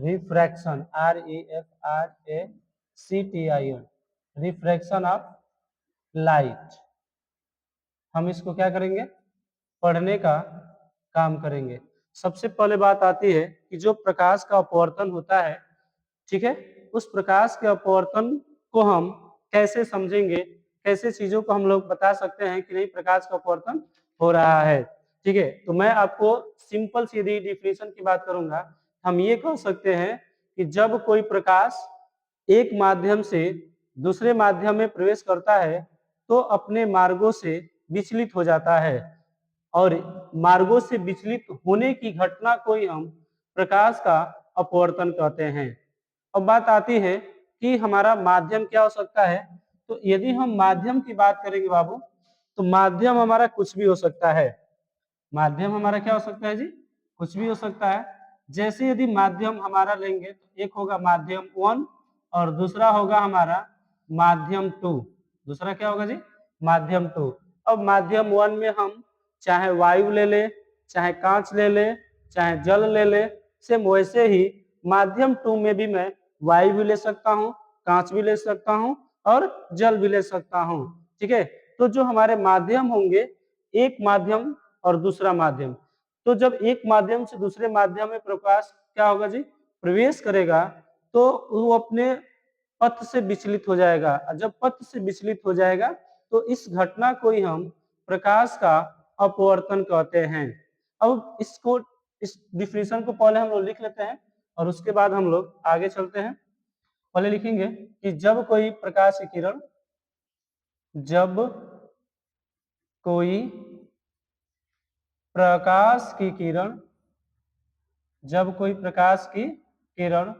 Refraction, REFRACTION, refraction of light. हम इसको क्या करेंगे, पढ़ने का काम करेंगे। सबसे पहले बात आती है कि जो प्रकाश का अपवर्तन होता है, ठीक है, उस प्रकाश के अपवर्तन को हम कैसे समझेंगे, कैसे चीजों को हम लोग बता सकते हैं कि नहीं प्रकाश का अपवर्तन हो रहा है। ठीक है, तो मैं आपको सिंपल सीधी डिफिनेशन की बात करूंगा। हम ये कह सकते हैं कि जब कोई प्रकाश एक माध्यम से दूसरे माध्यम में प्रवेश करता है तो अपने मार्गों से विचलित हो जाता है, और मार्गों से विचलित होने की घटना को ही हम प्रकाश का अपवर्तन कहते हैं। अब बात आती है कि हमारा माध्यम क्या हो सकता है। तो यदि हम माध्यम की बात करेंगे बाबू, तो माध्यम हमारा कुछ भी हो सकता है। माध्यम हमारा क्या हो सकता है जी, कुछ भी हो सकता है। जैसे यदि माध्यम हमारा लेंगे तो एक होगा माध्यम 1 और दूसरा होगा हमारा माध्यम 2। दूसरा क्या होगा जी, माध्यम 2। अब माध्यम 1 में हम चाहे वायु ले ले, चाहे कांच ले ले, चाहे जल ले ले, सेम वैसे ही माध्यम 2 में भी मैं वायु भी ले सकता हूँ, कांच भी ले सकता हूँ और जल भी ले सकता हूँ। ठीक है, तो जो हमारे माध्यम होंगे, एक माध्यम और दूसरा माध्यम, तो जब एक माध्यम से दूसरे माध्यम में प्रकाश क्या होगा जी, प्रवेश करेगा, तो वो अपने पथ से विचलित हो जाएगा। जब पथ से विचलित हो जाएगा तो इस घटना को ही हम प्रकाश का अपवर्तन कहते हैं। अब इसको, इस डिफिनेशन को पहले हम लोग लिख लेते हैं और उसके बाद हम लोग आगे चलते हैं। पहले लिखेंगे कि जब कोई प्रकाश की किरण, जब कोई प्रकाश की किरण, जब कोई प्रकाश की किरण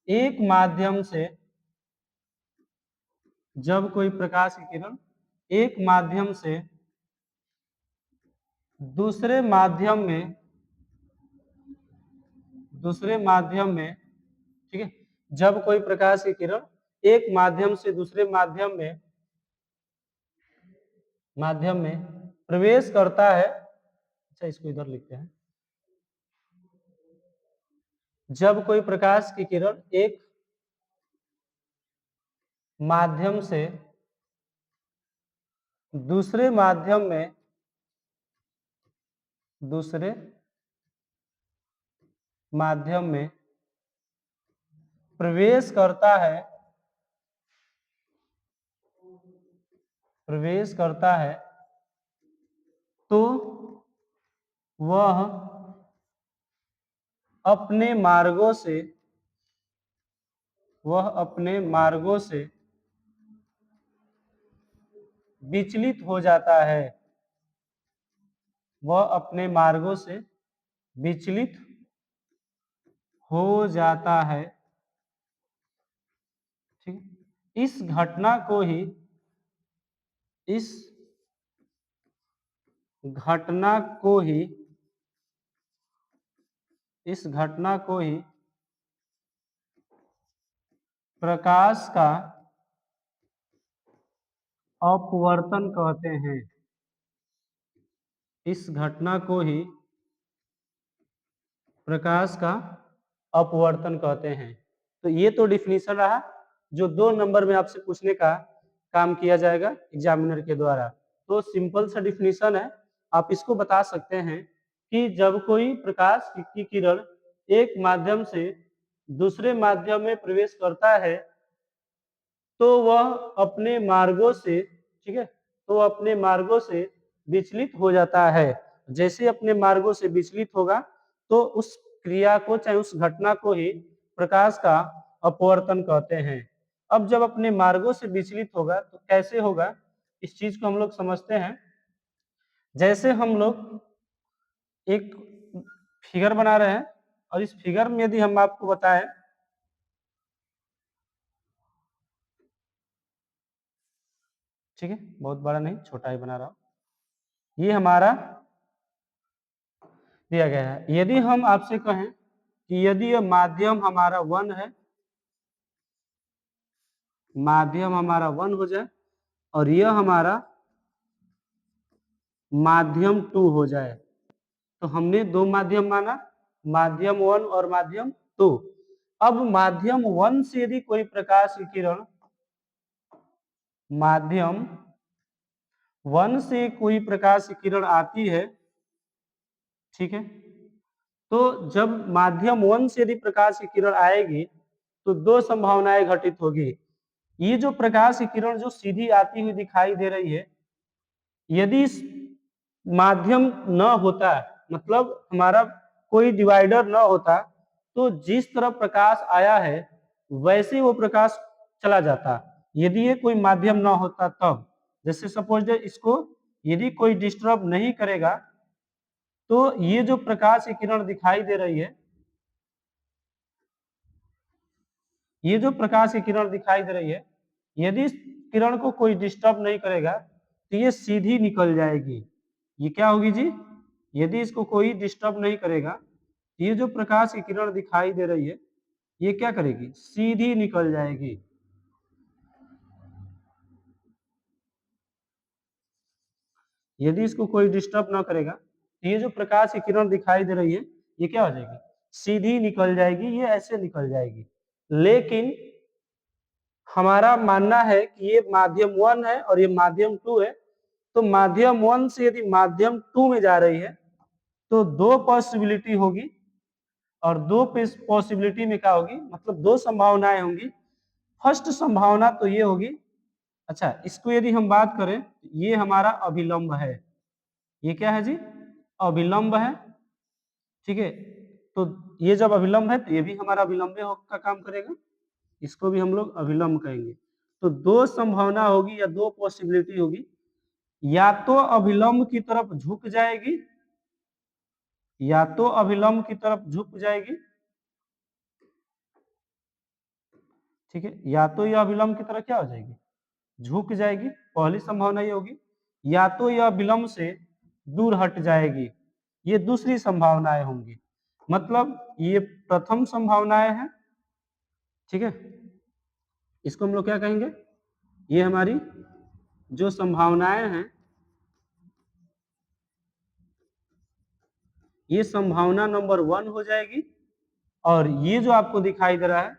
एक माध्यम से, जब कोई प्रकाश की किरण एक माध्यम से दूसरे माध्यम में, दूसरे माध्यम में, ठीक है, जब कोई प्रकाश की किरण एक माध्यम से दूसरे माध्यम में, माध्यम में प्रवेश करता है। अच्छा, इसको इधर लिखते हैं। जब कोई प्रकाश की किरण एक माध्यम से दूसरे माध्यम में, दूसरे माध्यम में प्रवेश करता है, प्रवेश करता है, तो वह अपने मार्गों से, वह अपने मार्गों से विचलित हो जाता है, वह अपने मार्गों से विचलित हो जाता है। ठीक, इस घटना को ही, इस घटना को ही, इस घटना को ही प्रकाश का अपवर्तन कहते हैं। इस घटना को ही प्रकाश का अपवर्तन कहते हैं। तो ये तो डिफिनीशन रहा जो 2 नंबर में आपसे पूछने का काम किया जाएगा एग्जामिनर के द्वारा। तो सिंपल सा डिफिनीशन है, आप इसको बता सकते हैं कि जब कोई प्रकाश की किरण एक माध्यम से दूसरे माध्यम में प्रवेश करता है तो वह अपने मार्गों से, ठीक है, तो अपने मार्गों से विचलित हो जाता है। जैसे अपने मार्गों से विचलित होगा तो उस क्रिया को, चाहे उस घटना को ही प्रकाश का अपवर्तन कहते हैं। अब जब अपने मार्गों से विचलित होगा तो कैसे होगा, इस चीज को हम लोग समझते हैं। जैसे हम लोग एक फिगर बना रहे हैं और इस फिगर में यदि हम आपको बताएं, ठीक है, बहुत बड़ा नहीं, छोटा ही बना रहा हूं, ये हमारा दिया गया है। यदि हम आपसे कहें कि यदि यह माध्यम हमारा 1 है, माध्यम हमारा 1 हो जाए और यह हमारा माध्यम 2 हो जाए, तो हमने 2 माध्यम माना, माध्यम 1 और माध्यम 2। अब माध्यम 1 से यदि कोई प्रकाश की किरण, माध्यम 1 से कोई प्रकाश की किरण आती है, ठीक है, तो जब माध्यम 1 से यदि प्रकाश की किरण आएगी तो दो संभावनाएं घटित होगी। ये जो प्रकाश की किरण जो सीधी आती हुई दिखाई दे रही है, यदि इस माध्यम न होता, मतलब हमारा कोई डिवाइडर न होता, तो जिस तरफ प्रकाश आया है वैसे वो प्रकाश चला जाता। यदि ये कोई माध्यम न होता तब, जैसे सपोज इसको यदि कोई डिस्टर्ब नहीं करेगा तो ये जो प्रकाश की किरण दिखाई दे रही है, ये जो प्रकाश की किरण दिखाई दे रही है, यदि इस किरण को कोई डिस्टर्ब नहीं करेगा तो ये सीधी निकल जाएगी। ये क्या होगी जी? यदि इसको कोई डिस्टर्ब नहीं करेगा, ये जो प्रकाश की किरण दिखाई दे रही है, ये क्या करेगी? सीधी निकल जाएगी। यदि इसको कोई डिस्टर्ब ना करेगा तो ये जो प्रकाश की किरण दिखाई दे रही है, ये क्या हो जाएगी? सीधी निकल जाएगी, ये ऐसे निकल जाएगी। लेकिन हमारा मानना है कि ये माध्यम 1 है और ये माध्यम 2 है, तो माध्यम 1 से यदि माध्यम 2 में जा रही है तो दो पॉसिबिलिटी होगी, और दो पॉसिबिलिटी में क्या होगी, मतलब दो संभावनाएं होंगी। फर्स्ट संभावना तो ये होगी, अच्छा इसको यदि हम बात करें, ये हमारा अभिलंब है, ये क्या है जी? अभिलंब है, ठीक है। तो ये जब अभिलंब है तो ये भी हमारा अभिलंब का काम करेगा, इसको भी हम लोग अभिलंब कहेंगे। तो दो संभावना होगी या दो पॉसिबिलिटी होगी, या तो अभिलंब की तरफ झुक जाएगी, या तो अभिलंब की तरफ झुक जाएगी, ठीक है, या तो यह अभिलंब की तरफ क्या हो जाएगी? झुक जाएगी, पहली संभावना ये होगी। या तो यह विलंब से दूर हट जाएगी, ये दूसरी संभावनाएं होंगी। मतलब ये प्रथम संभावनाएं हैं, ठीक है, इसको हम लोग क्या कहेंगे? ये हमारी जो संभावनाएं हैं, ये संभावना नंबर 1 हो जाएगी, और ये जो आपको दिखाई दे रहा है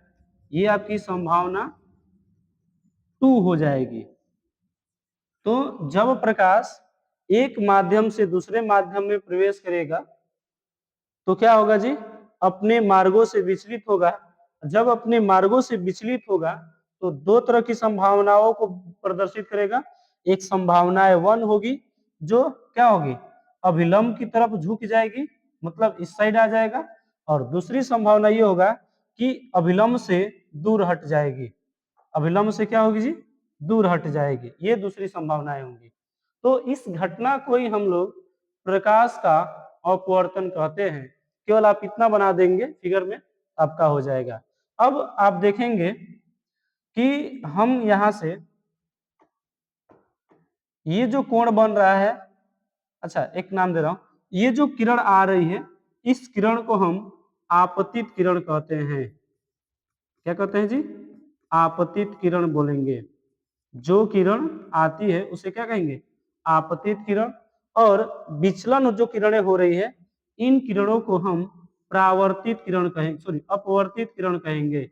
ये आपकी संभावना 2 हो जाएगी। तो जब प्रकाश एक माध्यम से दूसरे माध्यम में प्रवेश करेगा तो क्या होगा जी? अपने मार्गों से विचलित होगा। जब अपने मार्गों से विचलित होगा तो दो तरह की संभावनाओं को प्रदर्शित करेगा। एक संभावना 1 होगी जो क्या होगी? अभिलंब की तरफ झुक जाएगी, मतलब इस साइड आ जाएगा, और दूसरी संभावना ये होगा कि अभिलंब से दूर हट जाएगी। अभिलंब से क्या होगी जी? दूर हट जाएगी। ये दूसरी संभावनाएं होंगी। तो इस घटना को ही हम लोग प्रकाश का अपवर्तन कहते हैं। केवल आप इतना बना देंगे फिगर में, आपका हो जाएगा। अब आप देखेंगे कि हम यहां से ये जो कोण बन रहा है, अच्छा एक नाम दे रहा हूं, ये जो किरण आ रही है इस किरण को हम आपतित किरण कहते हैं। क्या कहते हैं जी? आपतित किरण बोलेंगे। जो किरण आती है उसे क्या कहेंगे? आपतित किरण। और विचलन जो किरणें हो रही है इन किरणों को हम परावर्तित किरण कहेंगे, सॉरी अपवर्तित किरण कहेंगे।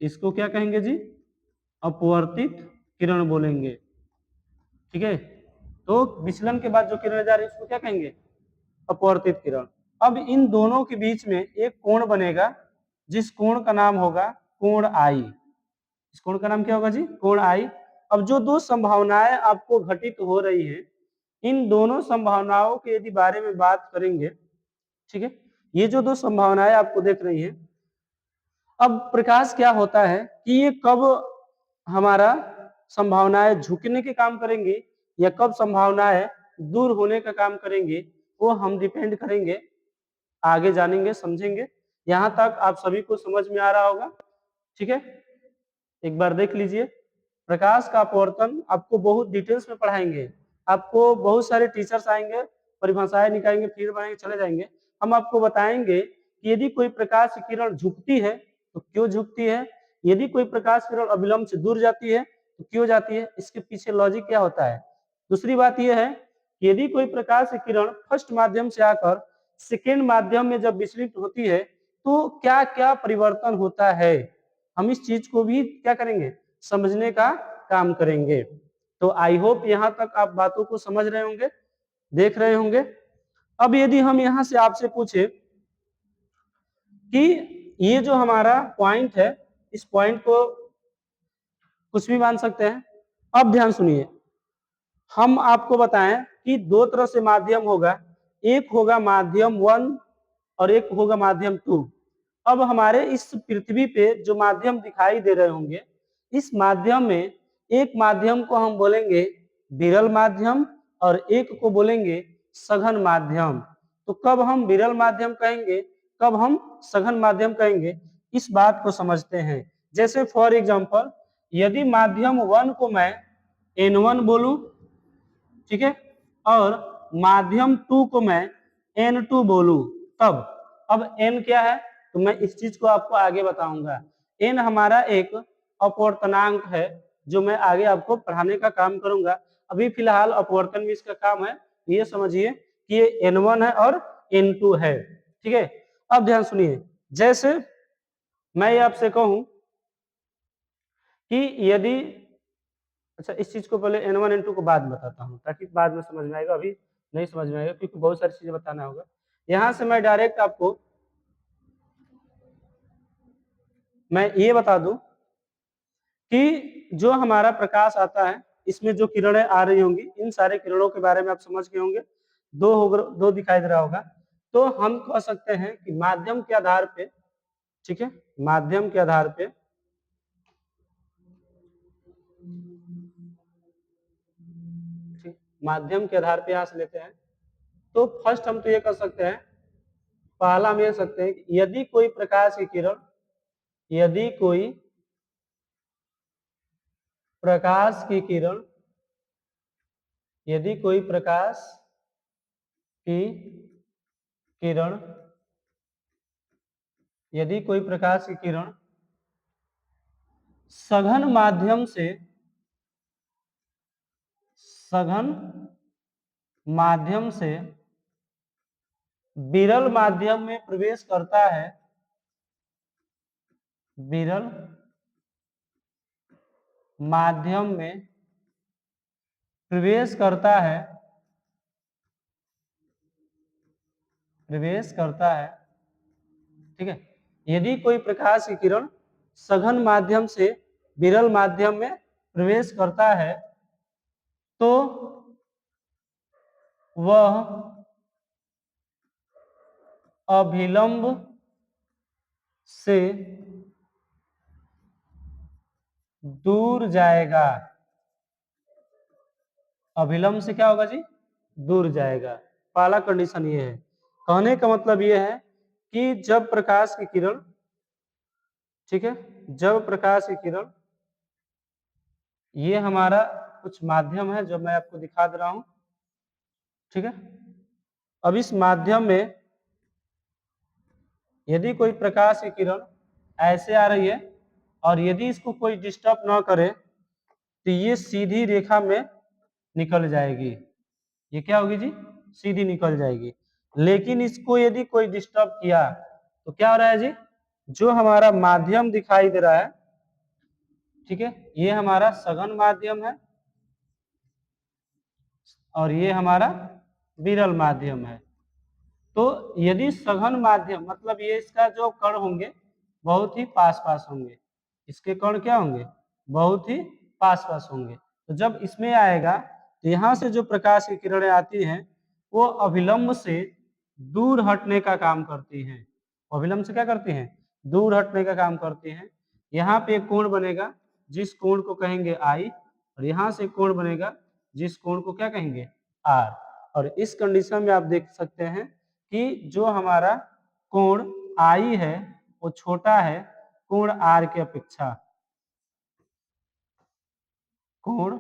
इसको क्या कहेंगे जी? अपवर्तित किरण बोलेंगे, ठीक है। तो विचलन के बाद जो किरण जा रही है उसको क्या कहेंगे? अपवर्तित किरण। अब इन दोनों के बीच में एक कोण बनेगा जिस कोण का नाम होगा कोण आई। इस कोण का नाम क्या होगा जी? कोण आई। अब जो दो संभावनाएं आपको घटित हो रही है, इन दोनों संभावनाओं के यदि बारे में बात करेंगे, ठीक है, ये जो दो संभावनाएं आपको देख रही है, अब प्रकाश क्या होता है कि ये कब हमारा संभावनाएं झुकने के काम करेंगे या कब संभावनाएं दूर होने का काम करेंगे, वो हम डिपेंड करेंगे, आगे जानेंगे, समझेंगे। यहां तक आप सभी को समझ में आ रहा होगा, ठीक है। एक बार देख लीजिए, प्रकाश का अपवर्तन आपको बहुत डिटेल्स में पढ़ाएंगे। आपको बहुत सारे टीचर्स आएंगे, परिभाषाएं निकालेंगे, फिर बनाएंगे, चले जाएंगे। हम आपको बताएंगे कि यदि कोई प्रकाश की किरण झुकती है तो क्यों झुकती है, यदि कोई प्रकाश किरण अविलंब से दूर जाती है तो क्यों जाती है, इसके पीछे लॉजिक क्या होता है। दूसरी बात यह है कि यदि कोई प्रकाश की किरण फर्स्ट माध्यम से आकर सेकेंड माध्यम में जब विचलित होती है तो क्या क्या परिवर्तन होता है, हम इस चीज को भी क्या करेंगे, समझने का काम करेंगे। तो आई होप यहाँ तक आप बातों को समझ रहे होंगे, देख रहे होंगे। अब यदि हम यहाँ से आपसे पूछे कि ये जो हमारा पॉइंट है, इस पॉइंट को कुछ भी मान सकते हैं। अब ध्यान सुनिए, हम आपको बताएं कि दो तरह से माध्यम होगा, एक होगा माध्यम 1 और एक होगा माध्यम 2। अब हमारे इस पृथ्वी पे जो माध्यम दिखाई दे रहे होंगे, इस माध्यम में एक माध्यम को हम बोलेंगे विरल माध्यम और एक को बोलेंगे सघन माध्यम। तो कब हम विरल माध्यम कहेंगे, कब हम सघन माध्यम कहेंगे, इस बात को समझते हैं। जैसे फॉर एग्जांपल, यदि माध्यम 1 को मैं N1 बोलूं, ठीक है, और माध्यम 2 को मैं N2 बोलूं, तब अब N क्या है तो मैं इस चीज को आपको आगे बताऊंगा। N हमारा एक अपवर्तनांक है जो मैं आगे आपको पढ़ाने का काम करूंगा। अभी फिलहाल अपवर्तन भी इसका काम है, ये समझिए कि ये N1 है और N2 है, ठीक है। अब ध्यान सुनिए, जैसे मैं ये आपसे कहूं कि यदि, अच्छा इस चीज को पहले N1 N2 को बाद में बताता हूँ ताकि बाद में समझ में आएगा, अभी नहीं समझ में आएगा क्योंकि बहुत सारी चीजें बताना होगा। यहां से मैं डायरेक्ट आपको मैं ये बता दूं कि जो हमारा प्रकाश आता है, इसमें जो किरणें आ रही होंगी, इन सारे किरणों के बारे में आप समझ गए होंगे। दो दिखाई दे रहा होगा। तो हम कह सकते हैं कि माध्यम के आधार पे, ठीक है, माध्यम के आधार पे माध्यम के आधार पे यहां से लेते हैं। तो फर्स्ट हम तो ये कर सकते हैं, पहला हम ये सकते हैं कि यदि कोई प्रकाश की किरण, यदि कोई प्रकाश की किरण, यदि कोई प्रकाश की किरण, यदि कोई प्रकाश की किरण सघन माध्यम से, सघन माध्यम से विरल माध्यम में प्रवेश करता है, विरल माध्यम में प्रवेश करता है, प्रवेश करता है, ठीक है। यदि कोई प्रकाश की किरण सघन माध्यम से विरल माध्यम में प्रवेश करता है तो वह अभिलंब से दूर जाएगा। अभिलंब से क्या होगा जी, दूर जाएगा। पहला कंडीशन ये है। कहने का मतलब ये है कि जब प्रकाश की किरण, ठीक है, जब प्रकाश की किरण, ये हमारा कुछ माध्यम है जो मैं आपको दिखा दे रहा हूं, ठीक है। अब इस माध्यम में यदि कोई प्रकाश की किरण ऐसे आ रही है और यदि इसको कोई डिस्टर्ब ना करे तो ये सीधी रेखा में निकल जाएगी। ये क्या होगी जी, सीधी निकल जाएगी। लेकिन इसको यदि कोई डिस्टर्ब किया तो क्या हो रहा है जी, जो हमारा माध्यम दिखाई दे रहा है, ठीक है, ये हमारा सघन माध्यम है और ये हमारा विरल माध्यम है। तो यदि सघन माध्यम मतलब ये इसका जो कण होंगे बहुत ही पास पास होंगे, इसके कण क्या होंगे, बहुत ही पास पास होंगे। तो जब इसमें आएगा तो यहाँ से जो प्रकाश की किरणें आती हैं वो अभिलंब से दूर हटने का काम करती हैं। अभिलंब से क्या करती हैं, दूर हटने का काम करती हैं। यहाँ पे एक कोण बनेगा जिस कोण को कहेंगे आई, और यहाँ से कोण बनेगा जिस कोण को क्या कहेंगे, आर। और इस कंडीशन में आप देख सकते हैं कि जो हमारा कोण आई है वो छोटा है कोण आर की अपेक्षा, कोण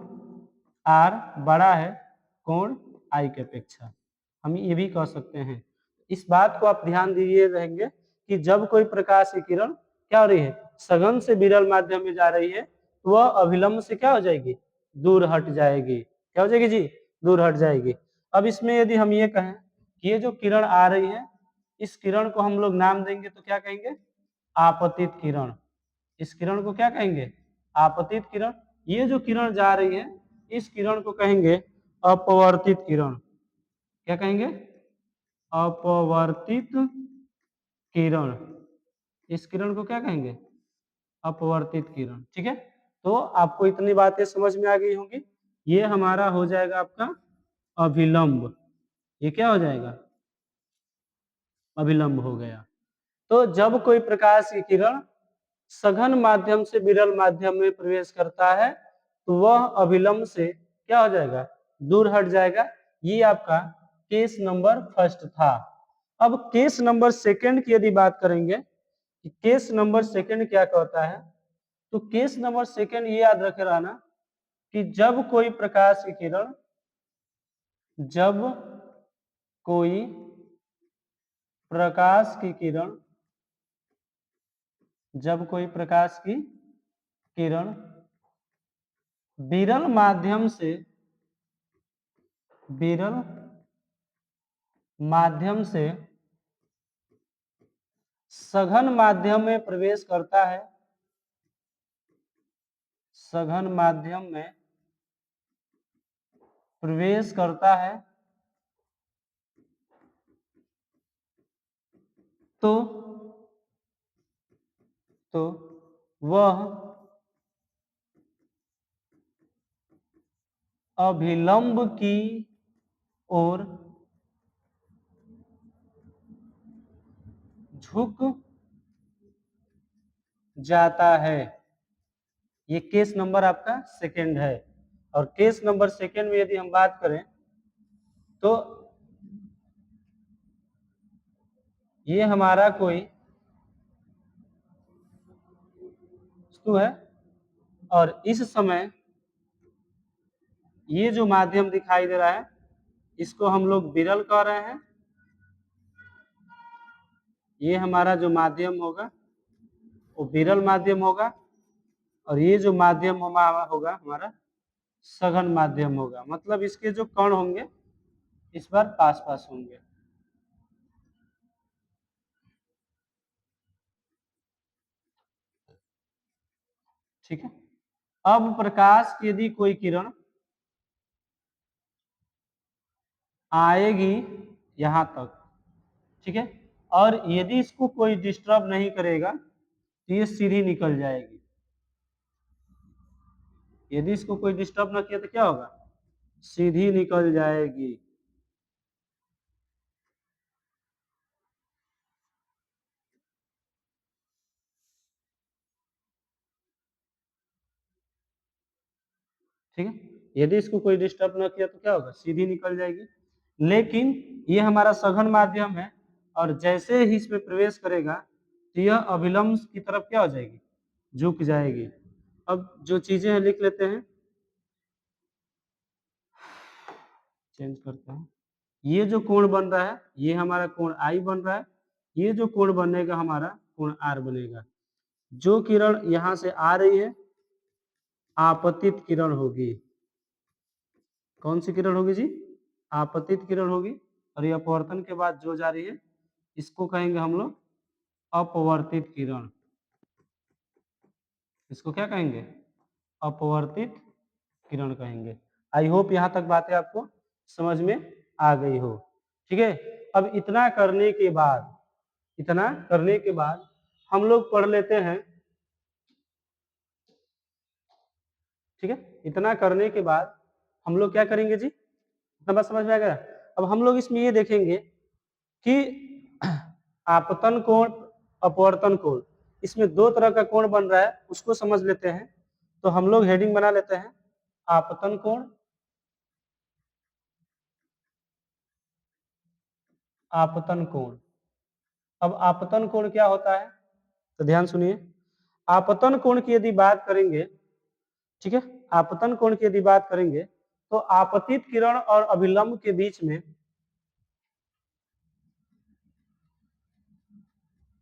आर बड़ा है कोण आई की अपेक्षा, हम ये भी कह सकते हैं। इस बात को आप ध्यान दिए रहेंगे कि जब कोई प्रकाश की किरण क्या हो रही है, सघन से विरल माध्यम में जा रही है तो वह अभिलंब से क्या हो जाएगी, दूर हट जाएगी। क्या हो जाएगी जी, दूर हट जाएगी। अब इसमें यदि हम ये कहें कि ये जो किरण आ रही है इस किरण को हम लोग नाम देंगे तो क्या कहेंगे? आपतित किरण। इस किरण को क्या कहेंगे? आपतित किरण। ये जो किरण जा रही है इस किरण को कहेंगे अपवर्तित किरण। क्या कहेंगे? अपवर्तित किरण। इस किरण को क्या कहेंगे? अपवर्तित किरण। ठीक है, तो आपको इतनी बातें समझ में आ गई होंगी। ये हमारा हो जाएगा आपका अभिलंब। ये क्या हो जाएगा? अभिलंब हो गया। तो जब कोई प्रकाश की किरण सघन माध्यम से विरल माध्यम में प्रवेश करता है तो वह अभिलंब से क्या हो जाएगा? दूर हट जाएगा। ये आपका केस नंबर फर्स्ट था। अब केस नंबर सेकंड की यदि बात करेंगे कि केस नंबर सेकंड क्या कहता है, तो केस नंबर सेकंड ये याद रखे रहना कि जब कोई प्रकाश की किरण जब कोई प्रकाश की किरण जब कोई प्रकाश की किरण विरल माध्यम से विरल माध्यम से सघन माध्यम में प्रवेश करता है, सघन माध्यम में प्रवेश करता है तो वह अभिलंब की ओर झुक जाता है। ये केस नंबर आपका सेकंड है। और केस नंबर सेकंड में यदि हम बात करें तो ये हमारा कोई वस्तु है और इस समय ये जो माध्यम दिखाई दे रहा है इसको हम लोग विरल कह रहे हैं। ये हमारा जो माध्यम होगा वो विरल माध्यम होगा और ये जो माध्यम हमारा होगा हमारा सघन माध्यम होगा। मतलब इसके जो कण होंगे इस बार पास पास होंगे। ठीक है, अब प्रकाश की यदि कोई किरण आएगी यहां तक, ठीक है, और यदि इसको कोई डिस्टर्ब नहीं करेगा तो ये सीधी निकल जाएगी। यदि इसको कोई डिस्टर्ब ना किया तो क्या होगा? सीधी निकल जाएगी। ठीक है, यदि इसको कोई डिस्टर्ब ना किया तो क्या होगा? सीधी निकल जाएगी। लेकिन ये हमारा सघन माध्यम है और जैसे ही इसमें प्रवेश करेगा तो यह अभिलंब की तरफ क्या हो जाएगी? झुक जाएगी। अब जो चीजें हैं लिख लेते हैं, चेंज करते हैं। ये जो कोण बन रहा है ये हमारा कोण आई बन रहा है। ये जो कोण बनेगा हमारा कोण आर बनेगा। जो किरण यहां से आ रही है आपतित किरण होगी। कौन सी किरण होगी जी? आपतित किरण होगी। और ये अपवर्तन के बाद जो जा रही है इसको कहेंगे हम लोग अपवर्तित किरण। इसको क्या कहेंगे? अपवर्तित किरण कहेंगे। आई होप यहां तक बातें आपको समझ में आ गई हो। ठीक है, अब इतना करने के बाद हम लोग पढ़ लेते हैं। ठीक है, इतना करने के बाद हम लोग क्या करेंगे जी? इतना बात समझ में आ गया? अब हम लोग इसमें ये देखेंगे कि आपतन कोण अपवर्तन कोण, इसमें दो तरह का कोण बन रहा है उसको समझ लेते हैं। तो हम लोग हेडिंग बना लेते हैं आपतन कोण, आपतन कोण। अब आपतन कोण क्या होता है तो ध्यान सुनिए। आपतन कोण की यदि बात करेंगे, ठीक है, आपतन कोण की यदि बात करेंगे तो आपतित किरण और अभिलंब के बीच में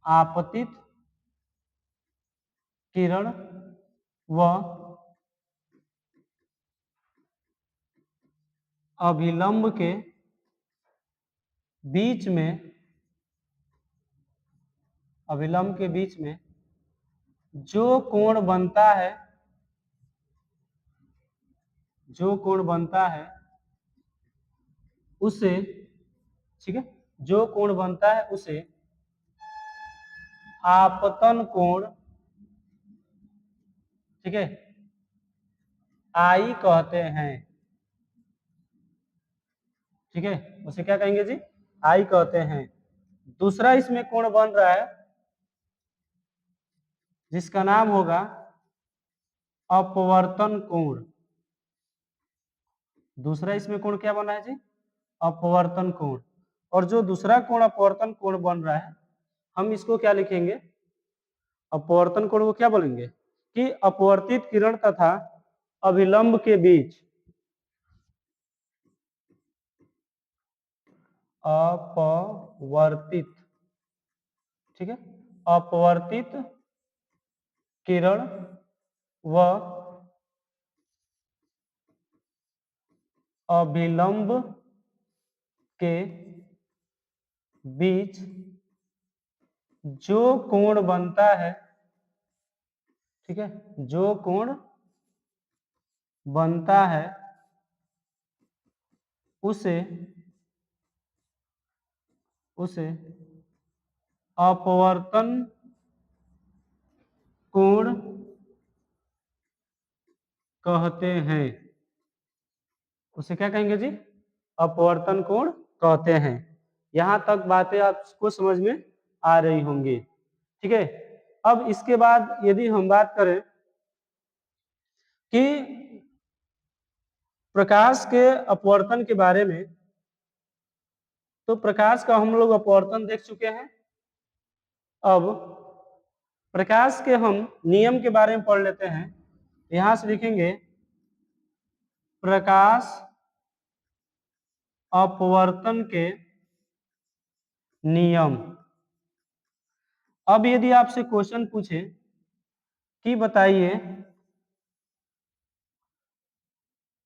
आपतित किरण व अभिलंब के बीच में अभिलंब के बीच में जो कोण बनता है, जो कोण बनता है उसे, ठीक है, जो कोण बनता है उसे आपतन कोण, ठीक है, आई कहते हैं। ठीक है, उसे क्या कहेंगे जी? आई कहते हैं। दूसरा इसमें कोण बन रहा है जिसका नाम होगा अपवर्तन कोण। दूसरा इसमें कोण क्या बना है जी? अपवर्तन कोण। और जो दूसरा कोण अपवर्तन कोण बन रहा है, हम इसको क्या लिखेंगे? अपवर्तन कोण को क्या बोलेंगे कि अपवर्तित किरण तथा अभिलंब के बीच, अपवर्तित, ठीक है, अपवर्तित किरण व अभिलंब के बीच जो कोण बनता है, ठीक है, जो कोण बनता है उसे अपवर्तन कोण कहते हैं। उसे क्या कहेंगे जी? अपवर्तन कोण कहते हैं। यहां तक बातें आपको समझ में आ रही होंगी, ठीक है। अब इसके बाद यदि हम बात करें कि प्रकाश के अपवर्तन के बारे में, तो प्रकाश का हम लोग अपवर्तन देख चुके हैं। अब प्रकाश के हम नियम के बारे में पढ़ लेते हैं। यहां से लिखेंगे प्रकाश अपवर्तन के नियम। अब यदि आपसे क्वेश्चन पूछे कि बताइए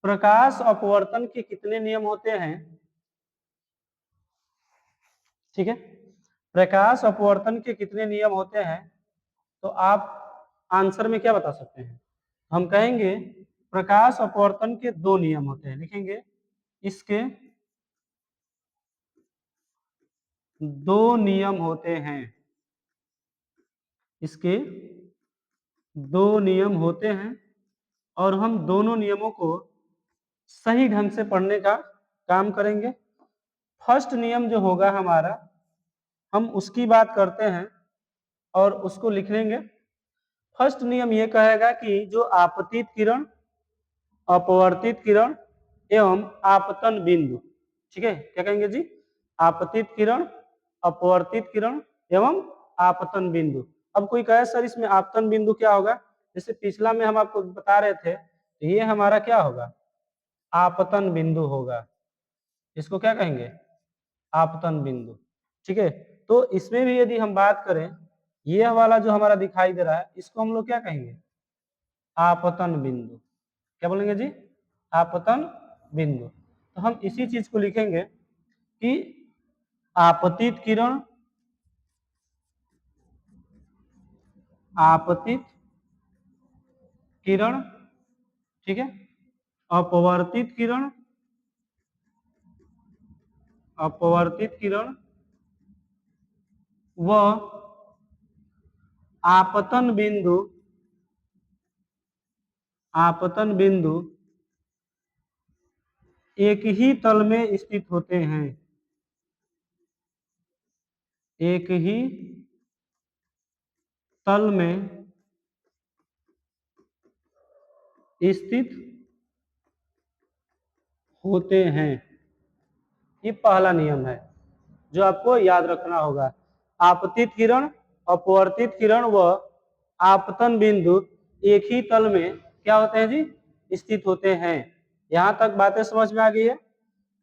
प्रकाश अपवर्तन के कितने नियम होते हैं, ठीक है, प्रकाश अपवर्तन के कितने नियम होते हैं, तो आप आंसर में क्या बता सकते हैं? हम कहेंगे प्रकाश अपवर्तन के 2 नियम होते हैं। लिखेंगे इसके 2 नियम होते हैं। इसके 2 नियम होते हैं और हम दोनों नियमों को सही ढंग से पढ़ने का काम करेंगे। फर्स्ट नियम जो होगा हमारा, हम उसकी बात करते हैं और उसको लिख लेंगे। फर्स्ट नियम ये कहेगा कि जो आपतित किरण, अपवर्तित किरण एवं आपतन बिंदु, ठीक है, क्या कहेंगे जी? आपतित किरण, अपवर्तित किरण एवं आपतन बिंदु। अब कोई कहे सर इसमें आपतन बिंदु क्या होगा? जैसे पिछला में हम आपको बता रहे थे, ये हमारा क्या होगा? आपतन बिंदु होगा। इसको क्या कहेंगे? आपतन बिंदु, ठीक है। तो इसमें भी यदि हम बात करें, ये वाला जो हमारा दिखाई दे रहा है, इसको हम लोग क्या कहेंगे? आपतन बिंदु। क्या बोलेंगे जी? आपतन बिंदु। तो हम इसी चीज को लिखेंगे कि आपतित किरण, आपतित किरण, ठीक है, अपवर्तित किरण, अपवर्तित किरण व आपतन बिंदु, आपतन बिंदु एक ही तल में स्थित होते हैं। एक ही तल में स्थित होते हैं। ये पहला नियम है जो आपको याद रखना होगा। आपतित किरण, अपवर्तित किरण व आपतन बिंदु एक ही तल में क्या होते हैं जी? स्थित होते हैं। यहां तक बातें समझ में आ गई है।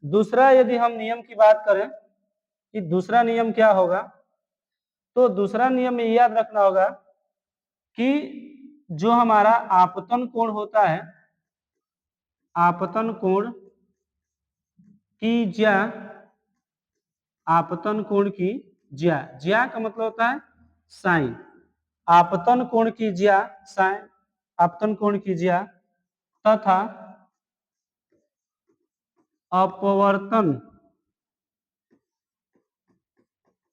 दूसरा यदि हम नियम की बात करें कि दूसरा नियम क्या होगा, तो दूसरा नियम में याद रखना होगा कि जो हमारा आपतन कोण होता है, आपतन कोण की ज्या, आपतन कोण की ज्या, ज्या का मतलब होता है साइन। आपतन कोण की ज्या साइन, आपतन कोण की ज्या तथा अपवर्तन,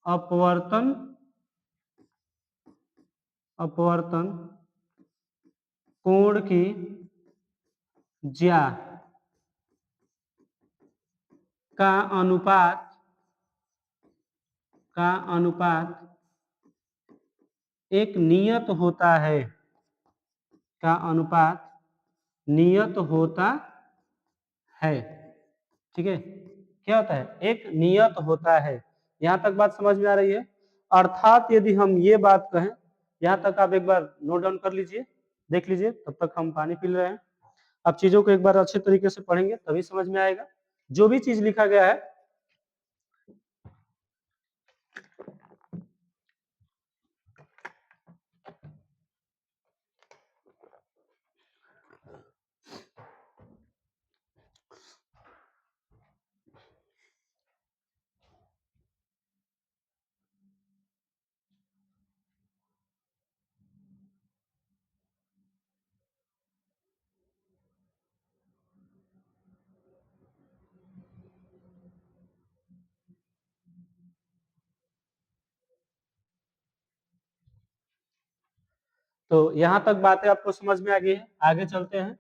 अपवर्तन, अपवर्तन कोण की ज्या का अनुपात, का अनुपात एक नियत होता है, का अनुपात नियत होता है। ठीक है, क्या होता है, एक नियत होता है। यहां तक बात समझ में आ रही है। अर्थात यदि हम ये बात कहें, यहां तक आप एक बार नोट डाउन कर लीजिए, देख लीजिए, तब तक हम पानी पी रहे हैं। अब चीजों को एक बार अच्छे तरीके से पढ़ेंगे तभी समझ में आएगा जो भी चीज लिखा गया है। तो यहां तक बातें आपको समझ में आ गई है। आगे चलते हैं।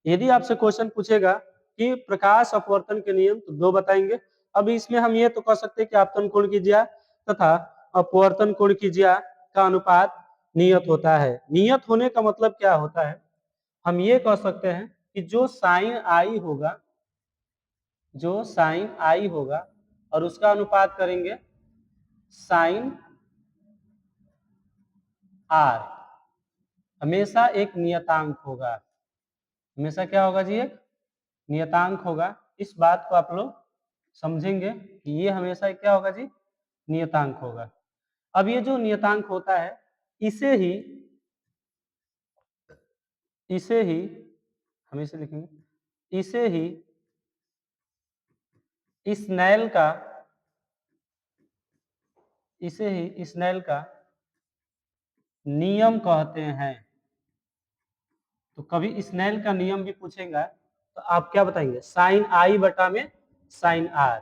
यदि आपसे क्वेश्चन पूछेगा कि प्रकाश अपवर्तन के नियम, तो दो बताएंगे। अब इसमें हम ये तो कह सकते हैं कि आपतन कोण की ज्या तथा अपवर्तन कोण की ज्या का अनुपात नियत होता है। नियत होने का मतलब क्या होता है, हम ये कह सकते हैं कि जो साइन आई होगा, जो साइन आई होगा और उसका अनुपात करेंगे साइन आर, हमेशा एक नियतांक होगा। हमेशा क्या होगा जी, एक नियतांक होगा। इस बात को आप लोग समझेंगे कि ये हमेशा क्या होगा जी, नियतांक होगा। अब ये जो नियतांक होता है, इसे ही, इसे ही हम इसे लिखेंगे, इसे ही स्नेल का, इसे ही स्नेल का नियम कहते हैं। तो कभी स्नेल का नियम भी पूछेगा तो आप क्या बताएंगे, साइन आई बटा में साइन आर।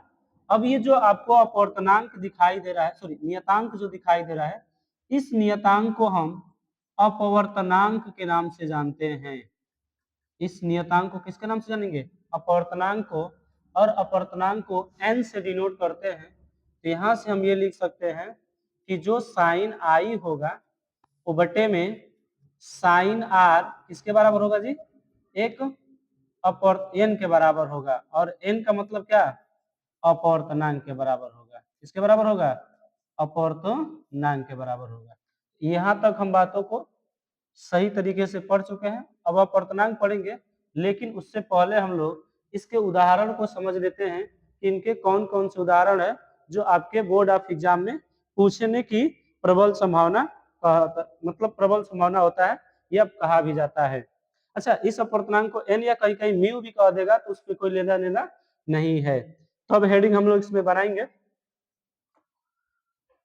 अब ये जो आपको अपवर्तनांक दिखाई दे रहा है, सॉरी नियतांक जो दिखाई दे रहा है, इस नियतांक को हम अपवर्तनांक के नाम से जानते हैं। इस नियतांक को किसके नाम से जानेंगे, अपवर्तनांक को। और अपवर्तनांक को n से डिनोट करते हैं। तो यहां से हम ये लिख सकते हैं कि जो साइन आई होगा वो बटे में साइन आर किसके बराबर होगा जी, एक एन के बराबर होगा। और एन का मतलब क्या, अपवर्तनांक के बराबर होगा। किसके बराबर होगा, अपवर्तनांक के बराबर होगा। यहां तक हम बातों को सही तरीके से पढ़ चुके हैं। अब अपवर्तनांक पढ़ेंगे, लेकिन उससे पहले हम लोग इसके उदाहरण को समझ लेते हैं कि इनके कौन कौन से उदाहरण है जो आपके बोर्ड ऑफ एग्जाम में पूछने की प्रबल संभावना, मतलब प्रबल संभावना होता है, यह कहा भी जाता है। अच्छा, इस अपवर्तनांक को एन या कहीं कहीं म्यू भी कह देगा, तो उसमें कोई लेना देना नहीं है। तो अब हेडिंग हम लोग इसमें बनाएंगे,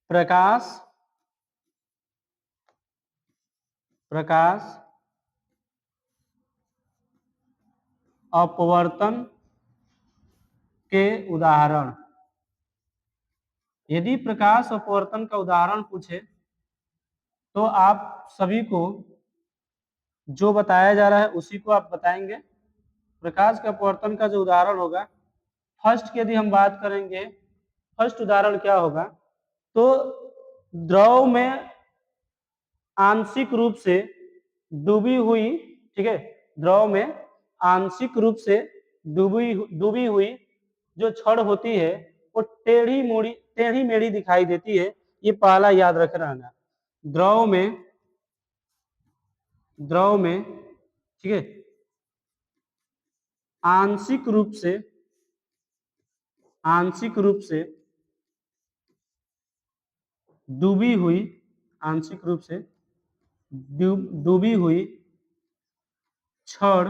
प्रकाश, प्रकाश अपवर्तन के उदाहरण। यदि प्रकाश अपवर्तन का उदाहरण पूछे तो आप सभी को जो बताया जा रहा है उसी को आप बताएंगे। प्रकाश के अपवर्तन का जो उदाहरण होगा, फर्स्ट की यदि हम बात करेंगे, फर्स्ट उदाहरण क्या होगा, तो द्रव में आंशिक रूप से डूबी हुई, ठीक है, द्रव में आंशिक रूप से डूबी हुई जो छड़ होती है वो टेढ़ी मेढ़ी दिखाई देती है। ये पहला याद रख रहना। द्रव में, द्रव में, ठीक है, आंशिक रूप से, आंशिक रूप से डूबी हुई, आंशिक रूप से डूबी हुई छड़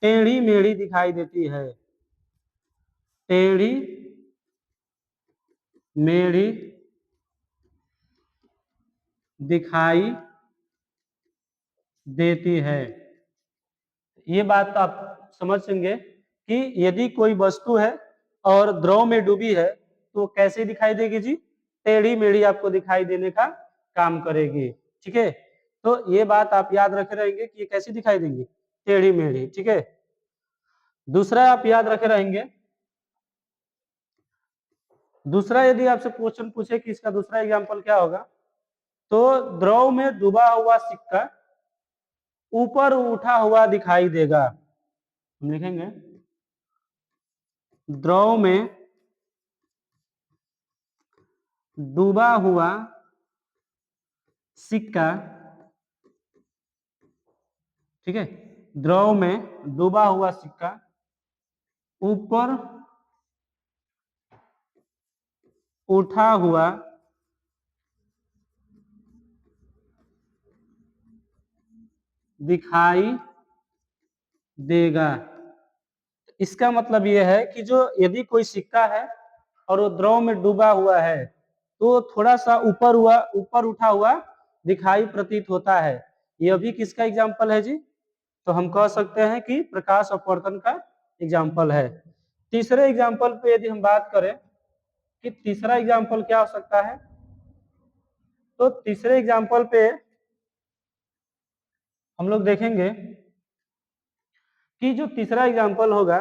टेढ़ी मेढ़ी दिखाई देती है, टेढ़ी मेढ़ी दिखाई देती है। ये बात आप समझेंगे कि यदि कोई वस्तु है और द्रव में डूबी है तो कैसे दिखाई देगी जी? टेढ़ी मेढ़ी आपको दिखाई देने का काम करेगी। ठीक है, तो ये बात आप याद रखे रहेंगे कि ये कैसी दिखाई देंगी? टेढ़ी मेढ़ी। ठीक है, दूसरा आप याद रखे रहेंगे, दूसरा यदि आपसे क्वेश्चन पूछे कि इसका दूसरा एग्जाम्पल क्या होगा, तो द्रव में डूबा हुआ सिक्का ऊपर उठा हुआ दिखाई देगा। हम लिखेंगे द्रव में डूबा हुआ सिक्का, ठीक है, द्रव में डूबा हुआ सिक्का ऊपर उठा हुआ दिखाई देगा। इसका मतलब यह है कि जो यदि कोई सिक्का है और वो द्रव में डूबा हुआ है तो थोड़ा सा ऊपर उठा हुआ दिखाई प्रतीत होता है। यह भी किसका एग्जाम्पल है जी? तो हम कह सकते हैं कि प्रकाश अपवर्तन का एग्जाम्पल है। तीसरे एग्जाम्पल पे यदि हम बात करें कि तीसरा एग्जाम्पल क्या हो सकता है, तो तीसरे एग्जाम्पल पे हम लोग देखेंगे कि जो तीसरा एग्जाम्पल होगा,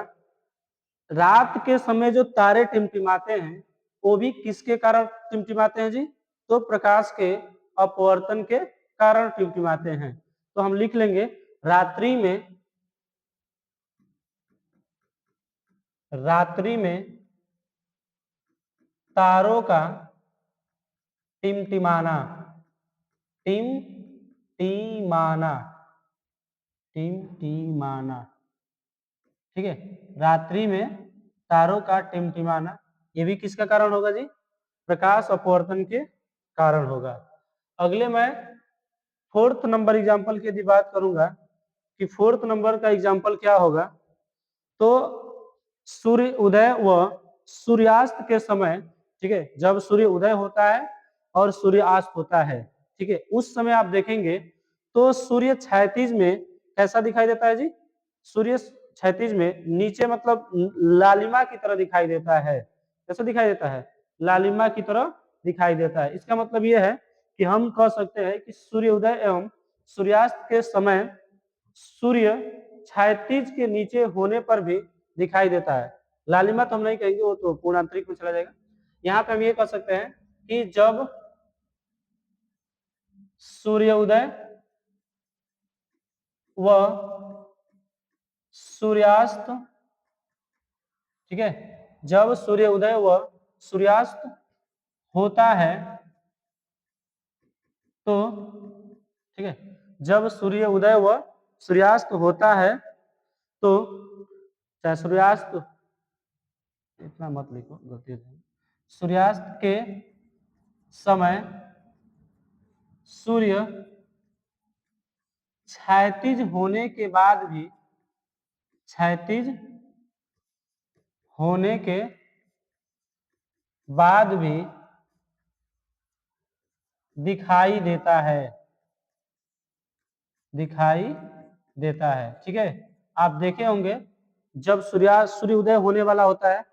रात के समय जो तारे टिमटिमाते हैं वो भी किसके कारण टिमटिमाते हैं जी? तो प्रकाश के अपवर्तन के कारण टिमटिमाते हैं। तो हम लिख लेंगे रात्रि में तारों का टिमटिमाना, टिमटिमाना, टिमटिमाना, ठीक है, रात्रि में तारों का टिमटिमाना, ये भी किसका कारण होगा जी? प्रकाश अपवर्तन के कारण होगा। अगले मैं फोर्थ नंबर एग्जाम्पल की यदि बात करूंगा कि फोर्थ नंबर का एग्जाम्पल क्या होगा, तो सूर्य उदय व सूर्यास्त के समय, ठीक है, जब सूर्य उदय होता है और सूर्यास्त होता है, ठीक है, उस समय आप देखेंगे तो सूर्य क्षैतिज में कैसा दिखाई देता है जी? सूर्य क्षैतिज में नीचे मतलब लालिमा की तरह दिखाई देता है। कैसा दिखाई देता है? लालिमा की तरह दिखाई देता है। इसका मतलब यह है कि हम कह सकते हैं कि सूर्योदय एवं सूर्यास्त के समय सूर्य क्षैतिज के नीचे होने पर भी दिखाई देता है। लालिमा तो हम नहीं कहेंगे, वो तो पूर्ण आंतरिक में चला जाएगा। यहाँ पे हम ये कह सकते हैं कि जब सूर्योदय व सूर्यास्त, ठीक है, जब सूर्य उदय व सूर्यास्त होता है तो, ठीक है, जब सूर्य उदय व सूर्यास्त होता है तो, चाहे सूर्यास्त, इतना मत लिखो, गलती हो जाएगी, सूर्यास्त के समय सूर्य क्षैतिज होने के बाद भी, क्षैतिज होने के बाद भी दिखाई देता है, दिखाई देता है। ठीक है, आप देखे होंगे जब सूर्य उदय होने वाला होता है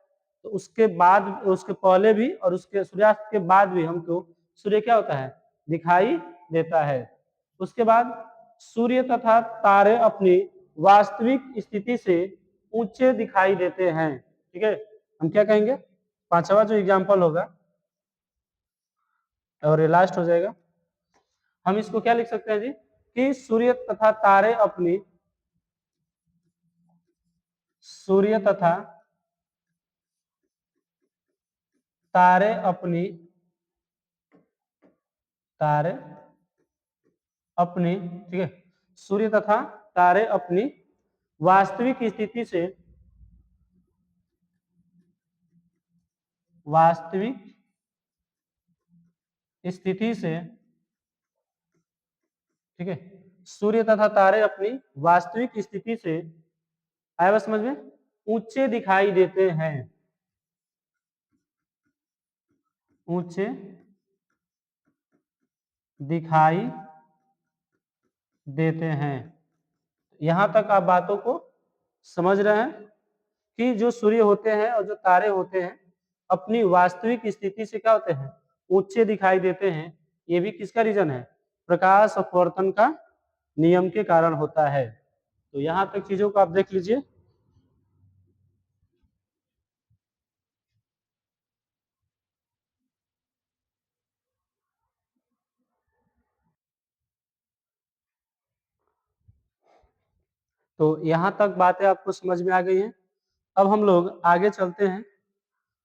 तो उसके बाद, उसके पहले भी और उसके सूर्यास्त के बाद भी हमको सूर्य क्या होता है? दिखाई देता है। उसके बाद सूर्य तथा तारे अपनी वास्तविक स्थिति से ऊंचे दिखाई देते हैं। ठीक है, हम क्या कहेंगे? पांचवा जो एग्जाम्पल होगा और ये लास्ट हो जाएगा, हम इसको क्या लिख सकते हैं जी कि सूर्य तथा तारे अपनी, सूर्य तथा तारे अपनी, तारे अपनी, ठीक है, सूर्य तथा तारे अपनी वास्तविक स्थिति से, वास्तविक स्थिति से, ठीक है, सूर्य तथा तारे अपनी वास्तविक स्थिति से, आया समझ में, ऊंचे दिखाई देते हैं, ऊंचे दिखाई देते हैं। यहां तक आप बातों को समझ रहे हैं कि जो सूर्य होते हैं और जो तारे होते हैं अपनी वास्तविक स्थिति से क्या होते हैं, ऊंचे दिखाई देते हैं। ये भी किसका रीजन है, प्रकाश अपवर्तन का नियम के कारण होता है। तो यहां तक चीजों को आप देख लीजिए। तो यहां तक बातें आपको समझ में आ गई हैं। अब हम लोग आगे चलते हैं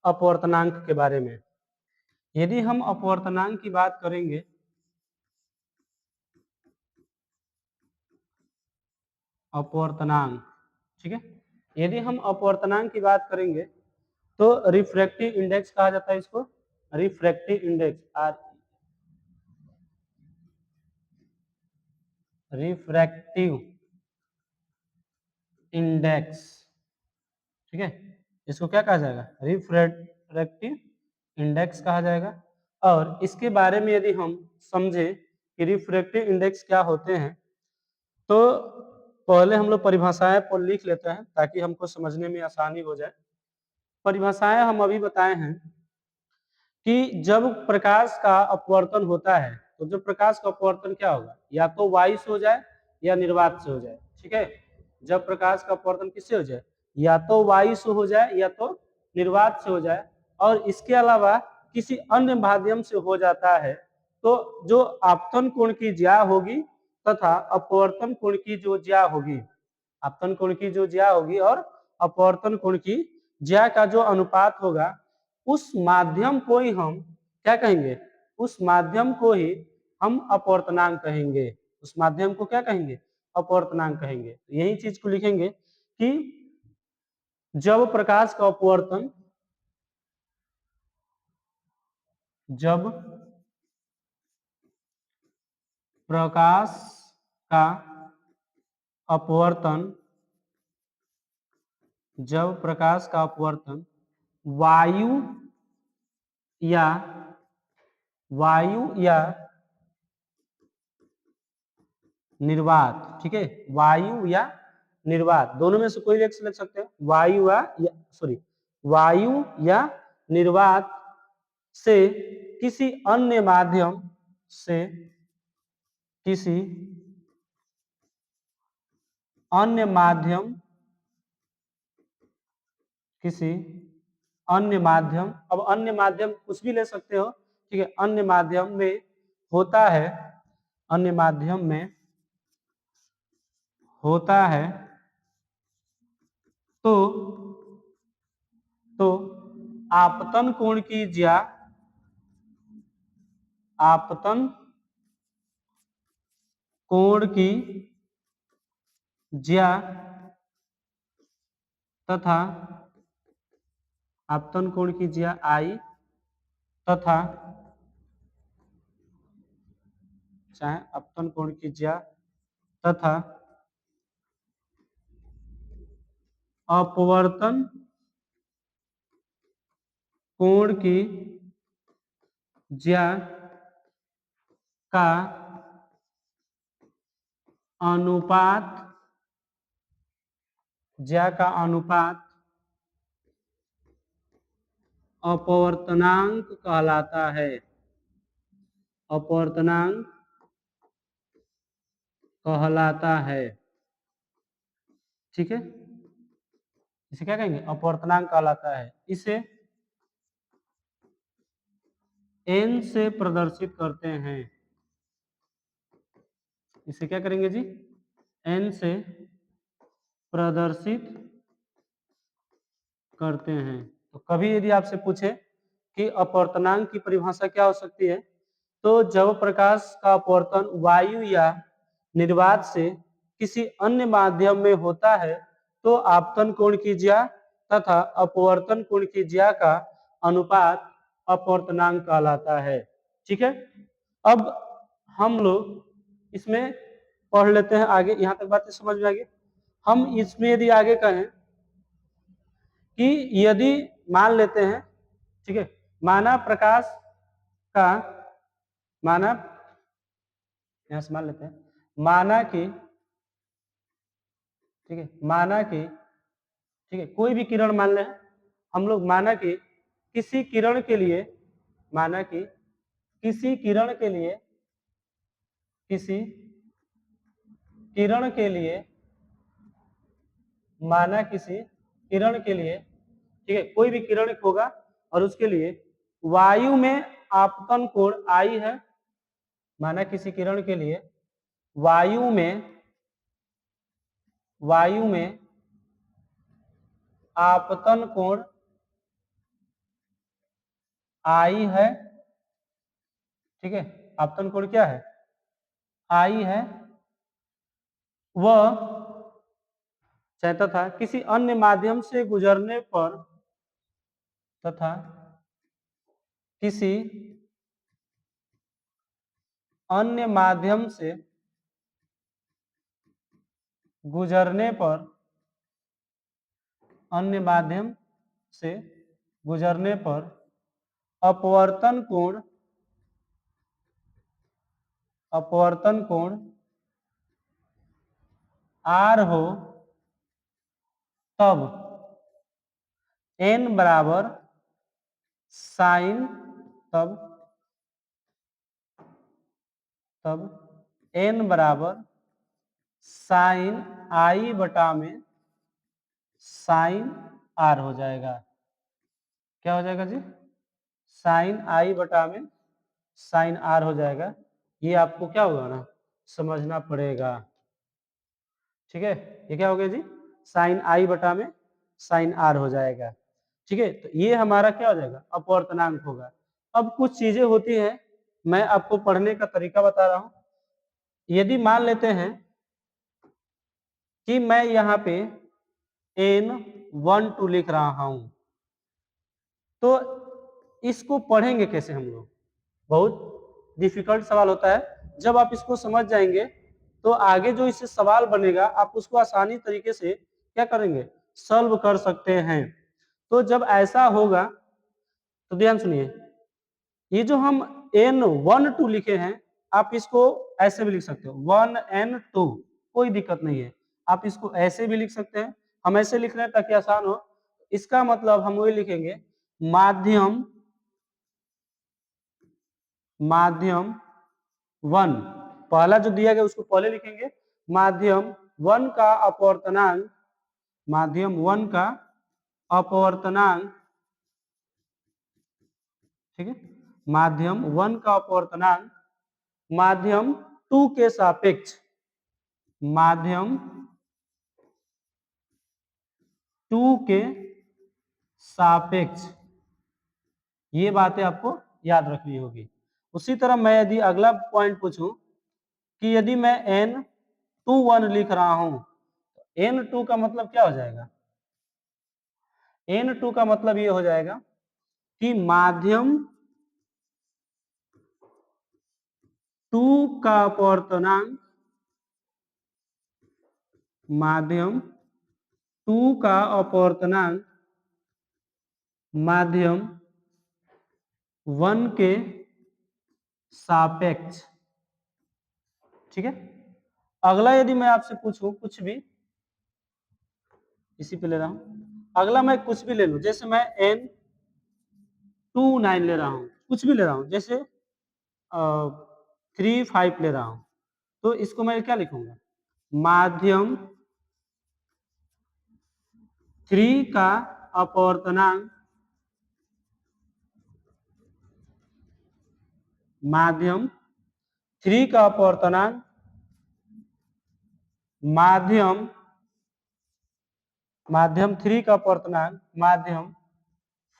अपवर्तनांक के बारे में। यदि हम अपवर्तनांक की बात करेंगे, अपवर्तनांक, ठीक है, यदि हम अपवर्तनांक की बात करेंगे तो रिफ्रैक्टिव इंडेक्स कहा जाता है इसको, रिफ्रैक्टिव इंडेक्स, रिफ्रैक्टिव इंडेक्स, ठीक है, इसको क्या कहा जाएगा, रिफ्रैक्टिव इंडेक्स कहा जाएगा। और इसके बारे में यदि हम समझे कि रिफ्रैक्टिव इंडेक्स क्या होते हैं, तो पहले हम लोग परिभाषाएं पर लिख लेते हैं ताकि हमको समझने में आसानी हो जाए। परिभाषाएं हम अभी बताए हैं कि जब प्रकाश का अपवर्तन होता है तो जब प्रकाश का अपवर्तन क्या होगा, या तो वायु से हो जाए या निर्वात से हो जाए, ठीक है। जब प्रकाश का अपवर्तन किससे हो जाए, या तो वायु से हो जाए या तो निर्वात से हो जाए, और इसके अलावा किसी अन्य माध्यम से हो जाता है, तो जो आपतन कोण की ज्या होगी तथा अपवर्तन कोण की जो ज्या होगी, आपतन कोण की जो ज्या होगी और अपवर्तन कोण की ज्या का जो अनुपात होगा, उस माध्यम को ही हम क्या कहेंगे, उस माध्यम को ही हम अपवर्तनांक कहेंगे। उस माध्यम को क्या कहेंगे, अपवर्तनांक कहेंगे। यही चीज को लिखेंगे कि जब प्रकाश का अपवर्तन, जब प्रकाश का अपवर्तन, जब प्रकाश का अपवर्तन वायु या निर्वात, ठीक है, वायु या निर्वात, दोनों में से कोई एक लिख सकते हैं, वायु या निर्वात से किसी अन्य माध्यम से, किसी अन्य माध्यम, किसी अन्य माध्यम, अब अन्य माध्यम कुछ भी ले सकते हो, ठीक है, अन्य माध्यम में होता है, अन्य माध्यम में होता है, तो आपतन कोण की ज्या, आपतन कोण की ज्या तथा आपतन कोण की ज्या आई तथा, चाहे आपतन कोण की ज्या तथा अपवर्तन कोण की ज्या का अनुपात, ज्या का अनुपात अपवर्तनांक कहलाता है, अपवर्तनांक कहलाता है, ठीक है। इसे क्या कहेंगे, अपवर्तनांक कहलाता है। इसे n से प्रदर्शित करते हैं, इसे क्या करेंगे जी, n से प्रदर्शित करते हैं। तो कभी यदि आपसे पूछे कि अपवर्तनांक की परिभाषा क्या हो सकती है, तो जब प्रकाश का अपवर्तन वायु या निर्वात से किसी अन्य माध्यम में होता है, तो आपतन कोण की ज्या तथा अपवर्तन कोण की ज्या का अनुपात अपवर्तनांक कहलाता है, ठीक है। अब हम लोग इसमें पढ़ लेते हैं आगे, यहां तक बातें समझ में आ गई। हम इसमें यदि आगे कहें कि यदि मान लेते हैं, ठीक है, माना प्रकाश का, माना यहां से मान लेते हैं, माना कि, ठीक है, माना कि, ठीक है, कोई भी किरण मान ले हम लोग, माना कि किसी किरण के लिए, माना कि किसी किरण के लिए, किसी किरण के लिए, माना किसी किरण के लिए, ठीक है, कोई भी किरण होगा और उसके लिए वायु में आपतन कोण आई है, माना किसी किरण के लिए वायु में आपतन कोण आई है, ठीक है, आपतन कोण क्या है, आई है, वह चाहता था किसी अन्य माध्यम से गुजरने पर तथा किसी अन्य माध्यम से गुजरने पर, अन्य माध्यम से गुजरने पर अपवर्तन कोण, अपवर्तन कोण आर हो, तब n बराबर साइन, तब n बराबर साइन आई बटा में साइन आर हो जाएगा। क्या हो जाएगा जी, साइन आई बटा में साइन आर हो जाएगा। ये आपको क्या होगा ना, समझना पड़ेगा, ठीक है। ये क्या हो गया जी, साइन आई बटा में साइन आर हो जाएगा, ठीक है। तो ये हमारा क्या हो जाएगा, अपवर्तनांक होगा। अब कुछ चीजें होती हैं, मैं आपको पढ़ने का तरीका बता रहा हूं। यदि मान लेते हैं कि मैं यहाँ पे n12 लिख रहा हूं, तो इसको पढ़ेंगे कैसे हम लोग, बहुत डिफिकल्ट सवाल होता है। जब आप इसको समझ जाएंगे तो आगे जो इससे सवाल बनेगा आप उसको आसानी तरीके से क्या करेंगे, सॉल्व कर सकते हैं। तो जब ऐसा होगा तो ध्यान सुनिए, ये जो हम n12 लिखे हैं, आप इसको ऐसे भी लिख सकते हो 1n2, कोई दिक्कत नहीं है। आप इसको ऐसे भी लिख सकते हैं, हम ऐसे लिख रहे हैं ताकि आसान हो। इसका मतलब हम वही लिखेंगे, माध्यम, माध्यम 1, पहला जो दिया गया उसको पहले लिखेंगे, माध्यम 1 का अपवर्तनांक, माध्यम 1 का अपवर्तनांक, ठीक है, माध्यम 1 का अपवर्तनांक माध्यम 2 के सापेक्ष, माध्यम 2 के सापेक्ष, ये बातें आपको याद रखनी होगी। उसी तरह मैं यदि अगला पॉइंट पूछूं कि यदि मैं n21 लिख रहा हूं, तो n2 का मतलब क्या हो जाएगा, n2 का मतलब ये हो जाएगा कि माध्यम 2 का अपवर्तनांक, माध्यम 2 का अपवर्तनांक माध्यम 1 के सापेक्ष, ठीक है। अगला यदि मैं आपसे पूछूं कुछ भी, इसी पे ले रहा हूं, अगला मैं कुछ भी ले लूं, जैसे मैं n29 ले रहा हूं, कुछ भी ले रहा हूं, जैसे 35 ले रहा हूं, तो इसको मैं क्या लिखूंगा, माध्यम 3 का अपवर्तनांक, माध्यम 3 का अपवर्तनांक माध्यम, माध्यम 3 का अपवर्तनांक माध्यम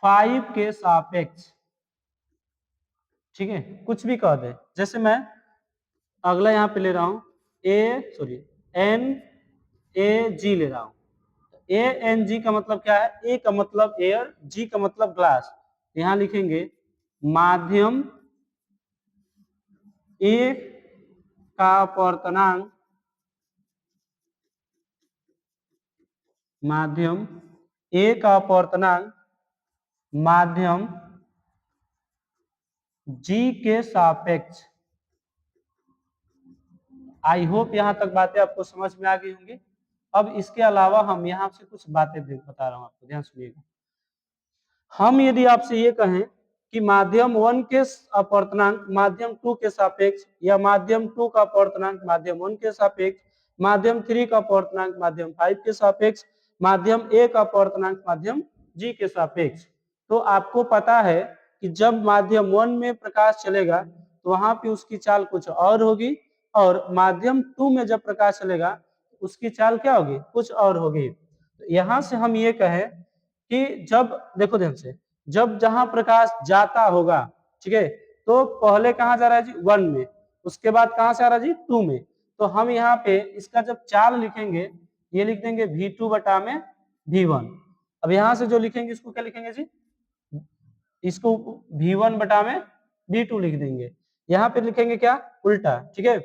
5 के सापेक्ष, ठीक है, कुछ भी कह दे। जैसे मैं अगला यहाँ पे ले रहा हूं NaG ले रहा हूं, ANG का मतलब क्या है, A का मतलब एयर, G का मतलब ग्लास, यहां लिखेंगे माध्यम 1 का अपवर्तनांक, माध्यम 1 का अपवर्तनांक माध्यम G के सापेक्ष, आई होप यहाँ तक बातें आपको समझ में आ गई होंगी। अब इसके अलावा हम यहाँ से कुछ बातें बता रहा हूँ आपको, ध्यान सुनिएगा। हम यदि आपसे ये कहें कि माध्यम 1 के अपवर्तनांक माध्यम 2 के सापेक्ष, या माध्यम 2 का अपवर्तनांक माध्यम 1 के सापेक्ष, माध्यम 3 का अपवर्तनांक माध्यम 5 के सापेक्ष, माध्यम A का अपवर्तनांक माध्यम G के सापेक्ष, तो आपको पता है कि जब माध्यम 1 में प्रकाश चलेगा तो वहां पे उसकी चाल कुछ और होगी, और माध्यम 2 में जब प्रकाश चलेगा उसकी चाल क्या होगी, कुछ और होगी। यहां से हम ये कहें कि जब देखो ध्यान से, जब जहां प्रकाश जाता होगा, ठीक है, तो पहले कहां जा रहा है जी, 1 में, उसके बाद कहां से आ रहा है जी, 2 में। तो हम यहाँ पे इसका जब चाल लिखेंगे, ये लिख देंगे v2 बटा में v1। अब यहां से जो लिखेंगे इसको क्या लिखेंगे जी, इसको v1 बटा में v2 लिख देंगे। यहाँ पे लिखेंगे क्या, उल्टा, ठीक है।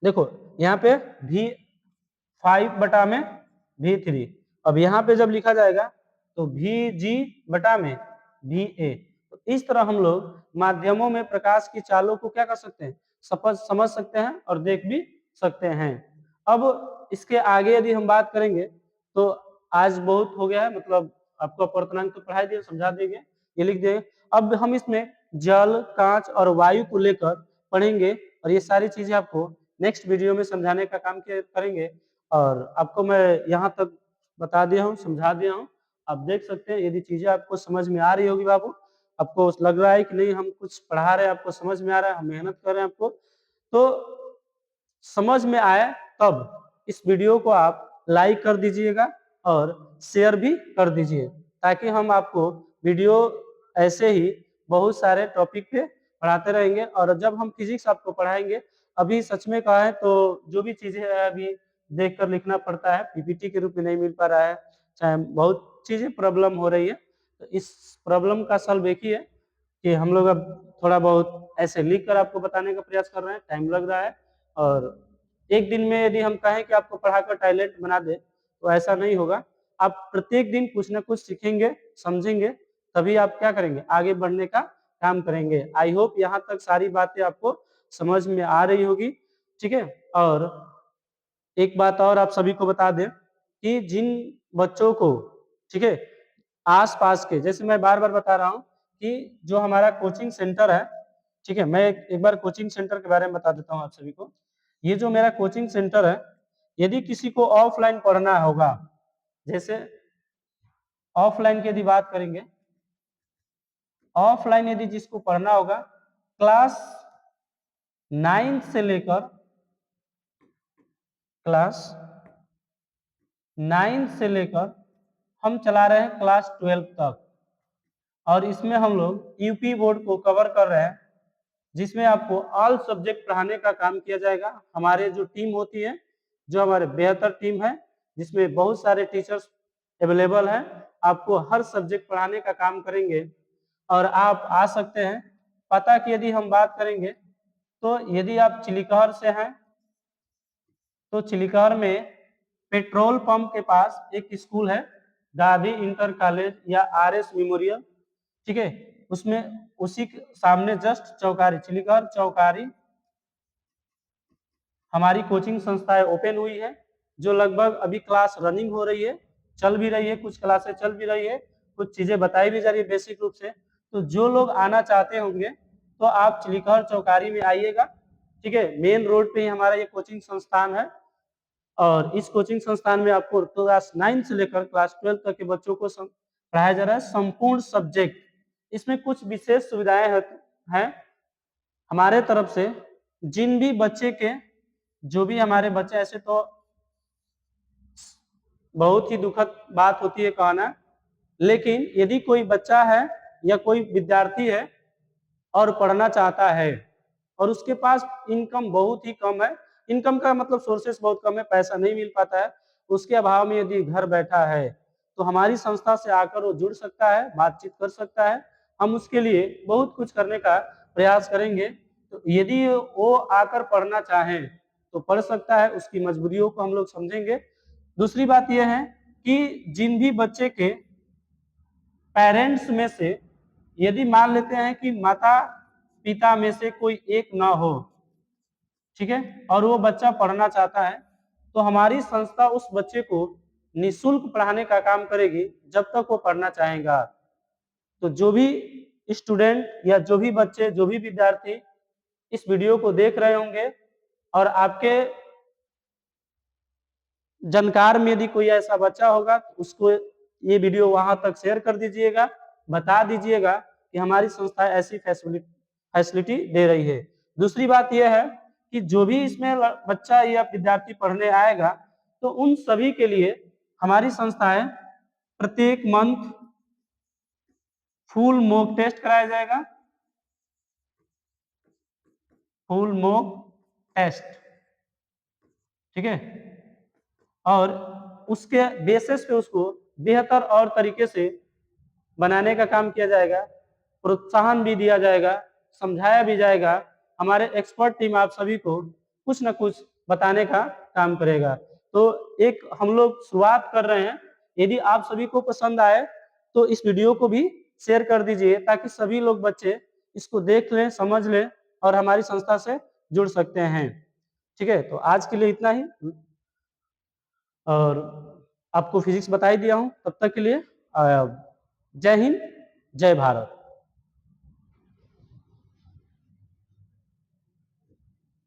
देखो यहाँ पे v5 बटा में v3, अब यहाँ पे जब लिखा जाएगा तो vg बटा में va। तो इस तरह हम लोग माध्यमों में प्रकाश की चालों को क्या कर सकते हैं, समझ सकते हैं और देख भी सकते हैं। अब इसके आगे यदि हम बात करेंगे तो आज बहुत हो गया है, मतलब आपको अपवर्तनांक तो पढ़ाई दिए, समझा देंगे, ये लिख देंगे। अब हम इसमें जल, कांच और वायु को लेकर पढ़ेंगे, और ये सारी चीजें आपको नेक्स्ट वीडियो में समझाने का काम करेंगे। और आपको मैं यहाँ तक बता दिया हूँ, समझा दिया हूँ, आप देख सकते हैं। यदि चीजें आपको समझ में आ रही होगी बाबू, आपको लग रहा है कि नहीं हम कुछ पढ़ा रहे हैं, आपको समझ में आ रहा है, हम मेहनत कर रहे हैं आपको, तो समझ में आए तब इस वीडियो को आप लाइक कर दीजिएगा और शेयर भी कर दीजिए, ताकि हम आपको वीडियो ऐसे ही बहुत सारे टॉपिक पे पढ़ाते रहेंगे। और जब हम फिजिक्स आपको पढ़ाएंगे, अभी सच में कहा है तो जो भी चीजें है अभी देख कर लिखना पड़ता है, पीपीटी के रूप में नहीं मिल पा रहा है, चाहे बहुत चीजें प्रॉब्लम हो रही है। तो इस प्रॉब्लम का सॉल्व एक ही है कि हम लोग अब थोड़ा बहुत ऐसे लिख कर आपको बताने का प्रयास कर रहे हैं, टाइम लग रहा है। और एक दिन में यदि हम कहें कि आपको पढ़ाकर टैलेंट बना दे तो ऐसा नहीं होगा। आप प्रत्येक दिन कुछ ना कुछ सीखेंगे, समझेंगे, तभी आप क्या करेंगे, आगे बढ़ने का काम करेंगे। आई होप यहाँ तक सारी बातें आपको समझ में आ रही होगी, ठीक है। और एक बात और आप सभी को बता दें कि जिन बच्चों को, ठीक है, आस पास के, जैसे मैं बार बार बता रहा हूँ कि जो हमारा कोचिंग सेंटर है, ठीक है, मैं एक बार कोचिंग सेंटर के बारे में बता देता हूँ आप सभी को। ये जो मेरा कोचिंग सेंटर है, यदि किसी को ऑफलाइन पढ़ना होगा, जैसे ऑफलाइन की यदि बात करेंगे, ऑफलाइन यदि जिसको पढ़ना होगा, क्लास 9 से लेकर क्लास 9 से लेकर हम चला रहे हैं क्लास 12 तक, और इसमें हम लोग यूपी बोर्ड को कवर कर रहे हैं, जिसमें आपको ऑल सब्जेक्ट पढ़ाने का काम किया जाएगा। हमारे जो टीम होती है, जो हमारे बेहतर टीम है, जिसमें बहुत सारे टीचर्स अवेलेबल हैं, आपको हर सब्जेक्ट पढ़ाने का काम करेंगे। और आप आ सकते हैं। पता की यदि हम बात करेंगे तो यदि आप चिलिकहर से हैं तो चिलिकहर में पेट्रोल पंप के पास एक स्कूल है, गांधी इंटर कॉलेज या आरएस मेमोरियल, ठीक है, उसमें उसी के सामने जस्ट चौकारी, चिलिकहर चौकारी हमारी कोचिंग संस्थाएं ओपन हुई है, जो लगभग अभी क्लास रनिंग हो रही है, चल भी रही है, कुछ क्लासें चल भी रही है, कुछ चीजें बताई भी जा रही है बेसिक रूप से। तो जो लोग आना चाहते होंगे तो आप चिलिकहर चौकारी में आइएगा, ठीक है, मेन रोड पे ही हमारा ये कोचिंग संस्थान है। और इस कोचिंग संस्थान में आपको क्लास 9 से लेकर क्लास 12 तक के बच्चों को पढ़ाया जा रहा है, संपूर्ण सब्जेक्ट। इसमें कुछ विशेष सुविधाएं हैं हमारे तरफ से। जिन भी बच्चे के, जो भी हमारे बच्चे, ऐसे तो बहुत ही दुखद बात होती है कहना, लेकिन यदि कोई बच्चा है या कोई विद्यार्थी है और पढ़ना चाहता है और उसके पास इनकम बहुत ही कम है, इनकम का मतलब सोर्सेस बहुत कम है, पैसा नहीं मिल पाता है, उसके अभाव में यदि घर बैठा है तो हमारी संस्था से आकर वो जुड़ सकता है, बातचीत कर सकता है। हम उसके लिए बहुत कुछ करने का प्रयास करेंगे। तो यदि वो आकर पढ़ना चाहे तो पढ़ सकता है, उसकी मजबूरियों को हम लोग समझेंगे। दूसरी बात यह है कि जिन भी बच्चे के पेरेंट्स में से, यदि मान लेते हैं कि माता पिता में से कोई एक ना हो, ठीक है, और वो बच्चा पढ़ना चाहता है, तो हमारी संस्था उस बच्चे को निःशुल्क पढ़ाने का काम करेगी जब तक वो पढ़ना चाहेगा। तो जो भी स्टूडेंट या जो भी बच्चे, जो भी विद्यार्थी इस वीडियो को देख रहे होंगे और आपके जानकार में यदि कोई ऐसा बच्चा होगा तो उसको ये वीडियो वहां तक शेयर कर दीजिएगा, बता दीजिएगा कि हमारी संस्था ऐसी फैसिलिटी दे रही है। दूसरी बात यह है कि जो भी इसमें बच्चा या विद्यार्थी पढ़ने आएगा तो उन सभी के लिए हमारी संस्थाएं प्रत्येक मंथ फुल मॉक टेस्ट कराया जाएगा, फुल मॉक टेस्ट, ठीक है, और उसके बेसिस पे उसको बेहतर और तरीके से बनाने का काम किया जाएगा, प्रोत्साहन भी दिया जाएगा, समझाया भी जाएगा। हमारे एक्सपर्ट टीम आप सभी को कुछ ना कुछ बताने का काम करेगा। तो एक हम लोग शुरुआत कर रहे हैं, यदि आप सभी को पसंद आए तो इस वीडियो को भी शेयर कर दीजिए ताकि सभी लोग बच्चे इसको देख लें, समझ लें और हमारी संस्था से जुड़ सकते हैं। ठीक है, तो आज के लिए इतना ही, और आपको फिजिक्स बता ही दिया हूं। तब तक के लिए जय हिंद, जय भारत।